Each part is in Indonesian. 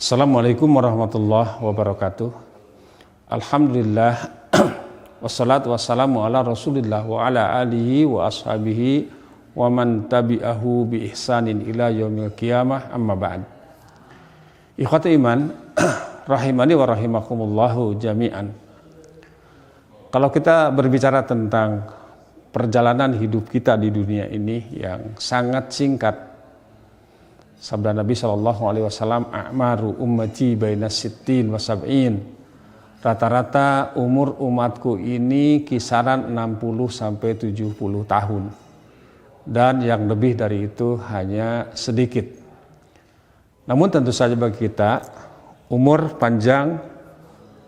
Assalamualaikum warahmatullahi wabarakatuh. Alhamdulillah wassalatu wassalamu ala rasulillah wa ala alihi wa ashabihi wa man tabi'ahu bi ihsanin ila yaumil qiyamah, amma ba'd. Ikhwati iman rahimani wa rahimakumullahu jami'an. Kalau kita berbicara tentang perjalanan hidup kita di dunia ini yang sangat singkat, sabda Nabi SAW, a'maru ummati baina sittin wa sab'in. Rata-rata umur umatku ini kisaran 60 sampai 70 tahun. Dan yang lebih dari itu hanya sedikit. Namun tentu saja bagi kita, umur panjang,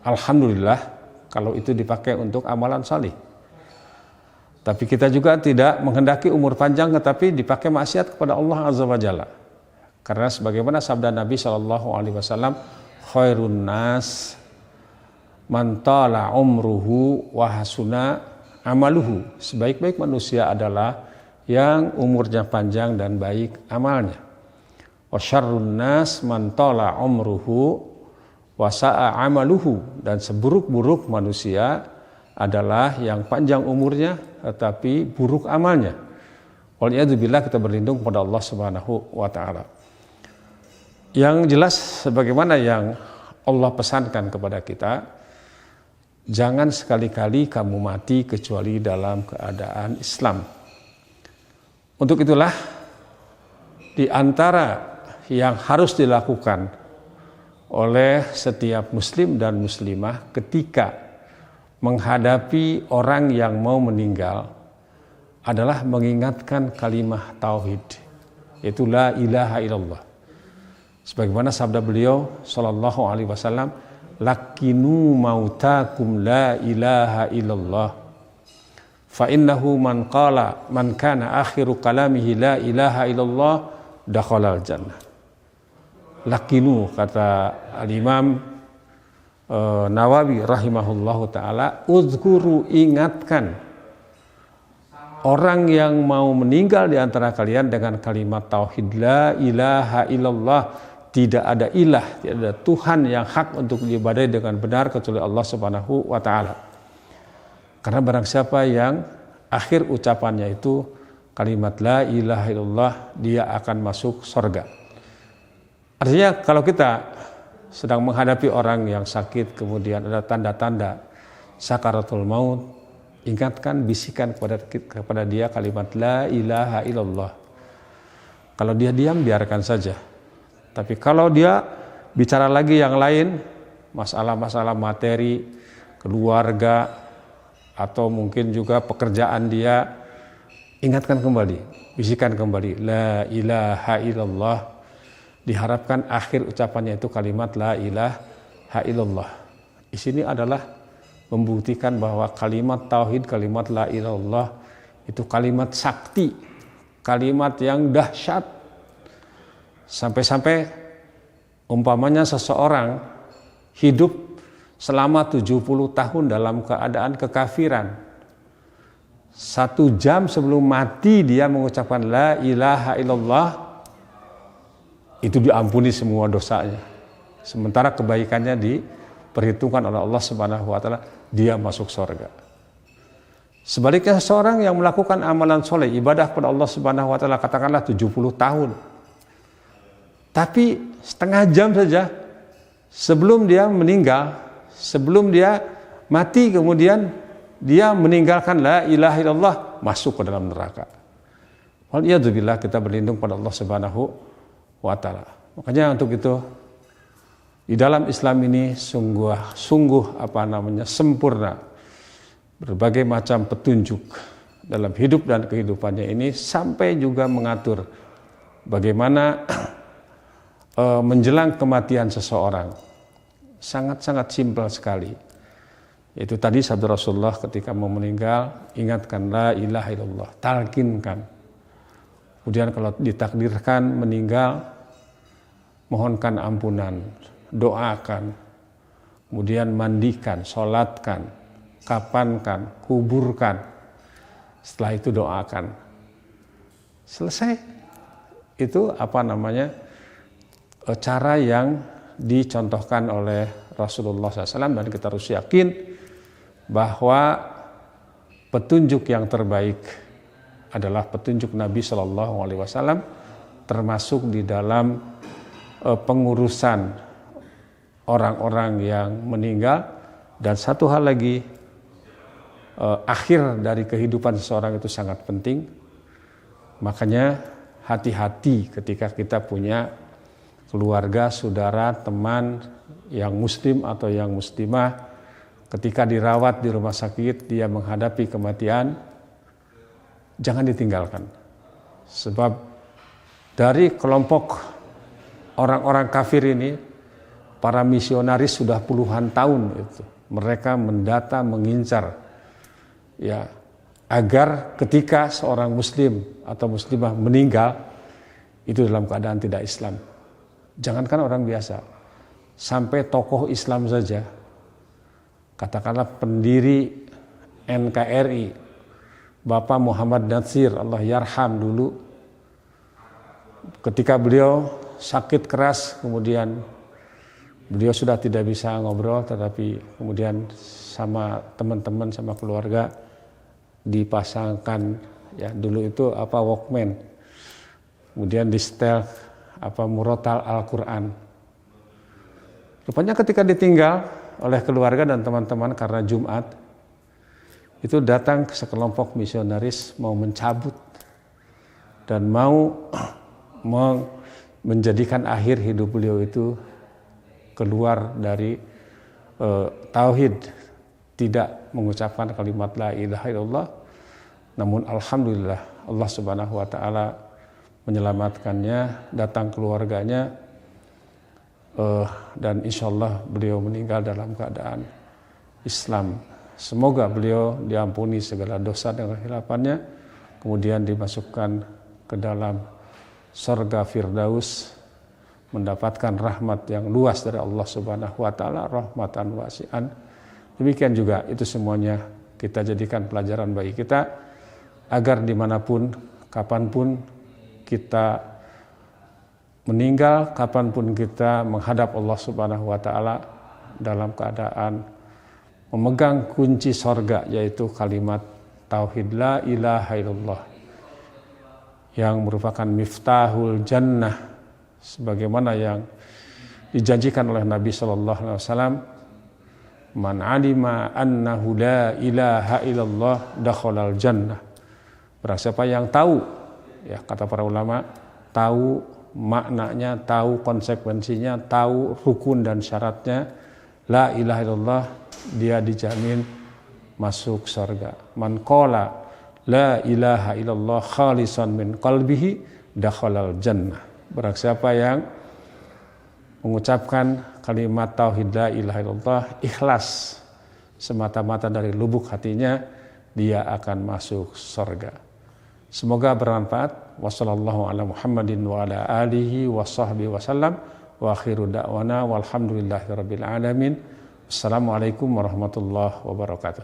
alhamdulillah, kalau itu dipakai untuk amalan salih. Tapi kita juga tidak menghendaki umur panjang tetapi dipakai maksiat kepada Allah Azza wa Jalla. Karena sebagaimana sabda Nabi SAW, khairun nas man tala umruhu wa hasuna amaluhu. Sebaik-baik manusia adalah yang umurnya panjang dan baik amalnya. Wa syarrun nas man tala umruhu wa sa'a amaluhu. Dan seburuk-buruk manusia adalah yang panjang umurnya tetapi buruk amalnya. Waliyadzubillah, kita berlindung kepada Allah Subhanahu wa taala. Yang jelas sebagaimana yang Allah pesankan kepada kita, jangan sekali-kali kamu mati kecuali dalam keadaan Islam. Untuk itulah di antara yang harus dilakukan oleh setiap muslim dan muslimah ketika menghadapi orang yang mau meninggal adalah mengingatkan kalimah tauhid, yaitu la ilaha illallah. Sebagaimana sabda beliau sallallahu alaihi wasallam, lakinu mautakum la ilaha illallah fa innahu man kana akhiru kalamihi la ilaha illallah dakhalal jannah. Lakinu, kata al-Imam Nawawi rahimahullahu taala, uzkuru, ingatkan orang yang mau meninggal di antara kalian dengan kalimat tauhid la ilaha illallah. Tidak ada ilah, tidak ada Tuhan yang hak untuk diibadahi dengan benar kecuali Allah Subhanahu wa taala. Karena barang siapa yang akhir ucapannya itu kalimat la ilaha illallah, dia akan masuk surga. Artinya kalau kita sedang menghadapi orang yang sakit, kemudian ada tanda-tanda sakaratul maut, ingatkan, bisikan kepada dia kalimat la ilaha illallah. Kalau dia diam, biarkan saja. Tapi kalau dia bicara lagi yang lain, masalah-masalah materi, keluarga, atau mungkin juga pekerjaan dia, ingatkan kembali, bisikan kembali, la ilaha illallah. Diharapkan akhir ucapannya itu kalimat la ilaha illallah. Di sini adalah membuktikan bahwa kalimat tauhid, kalimat la ilaha illallah itu kalimat sakti, kalimat yang dahsyat. Sampai-sampai umpamanya seseorang hidup selama 70 tahun dalam keadaan kekafiran. 1 jam sebelum mati dia mengucapkan la ilaha illallah, itu diampuni semua dosanya. Sementara kebaikannya diperhitungkan oleh Allah Subhanahu wa taala, dia masuk surga. Sebaliknya seseorang yang melakukan amalan soleh, ibadah kepada Allah Subhanahu wa taala, katakanlah 70 tahun. Tapi setengah jam saja sebelum dia meninggal, sebelum dia mati, kemudian dia meninggalkan la ilaha illallah, masuk ke dalam neraka. Waliyadzubillah, kita berlindung pada Allah Subhanahu wa taala. Makanya untuk itu di dalam Islam ini sungguh sempurna. Berbagai macam petunjuk dalam hidup dan kehidupannya ini, sampai juga mengatur bagaimana menjelang kematian seseorang. Sangat-sangat simpel sekali. Itu tadi sabda Rasulullah ketika mau meninggal, ingatkan la ilaha illallah, talkinkan. Kemudian kalau ditakdirkan meninggal, mohonkan ampunan, doakan. Kemudian mandikan, sholatkan, kapankan, kuburkan. Setelah itu doakan. Selesai. Itu cara yang dicontohkan oleh Rasulullah SAW, dan kita harus yakin bahwa petunjuk yang terbaik adalah petunjuk Nabi SAW, termasuk di dalam pengurusan orang-orang yang meninggal. Dan satu hal lagi, akhir dari kehidupan seseorang itu sangat penting. Makanya hati-hati ketika kita punya keluarga, saudara, teman yang muslim atau yang muslimah, ketika dirawat di rumah sakit, dia menghadapi kematian, jangan ditinggalkan. Sebab dari kelompok orang-orang kafir ini, para misionaris sudah puluhan tahun itu, mereka mendata, mengincar, ya, agar ketika seorang muslim atau muslimah meninggal itu dalam keadaan tidak Islam. Jangankan orang biasa, sampai tokoh Islam saja, katakanlah pendiri NKRI, Bapak Muhammad Natsir, Allah yarham dulu, ketika beliau sakit keras, kemudian beliau sudah tidak bisa ngobrol, tetapi kemudian sama teman-teman, sama keluarga dipasangkan, ya dulu itu Walkman, kemudian di setel murotal Al-Quran. Rupanya ketika ditinggal oleh keluarga dan teman-teman karena Jumat, itu datang sekelompok misionaris mau mencabut dan mau menjadikan akhir hidup beliau itu keluar dari tauhid, tidak mengucapkan kalimat la ilaha illallah. Namun alhamdulillah Allah Subhanahu wa taala menyelamatkannya, datang keluarganya, dan insya Allah beliau meninggal dalam keadaan Islam. Semoga beliau diampuni segala dosa dan kehilafannya, kemudian dimasukkan ke dalam surga Firdaus, mendapatkan rahmat yang luas dari Allah Subhanahu wa taala, rahmatan wasi'an. Demikian juga itu semuanya kita jadikan pelajaran bagi kita, agar dimanapun, kapanpun kita meninggal, kapanpun kita menghadap Allah Subhanahu wa taala dalam keadaan memegang kunci sorga, yaitu kalimat tauhid la ilaha illallah, yang merupakan miftahul jannah, sebagaimana yang dijanjikan oleh Nabi sallallahu alaihi wasallam, man alima annahu la ilaha illallah dakhalal jannah. Barang siapa yang tahu, ya kata para ulama, tahu maknanya, tahu konsekuensinya, tahu rukun dan syaratnya la ilaha illallah, dia dijamin masuk surga. Man qala la ilaha illallah khalisan min qalbihi dakhalal jannah. Barang siapa yang mengucapkan kalimat tauhid la ilaha illallah ikhlas semata-mata dari lubuk hatinya, dia akan masuk surga. Semoga bermanfaat. Wassallallahu ala Muhammadin wa ala alihi wa sahbihi wasallam. Wa akhiru da'wana walhamdulillahi rabbil alamin. Assalamualaikum warahmatullahi wabarakatuh.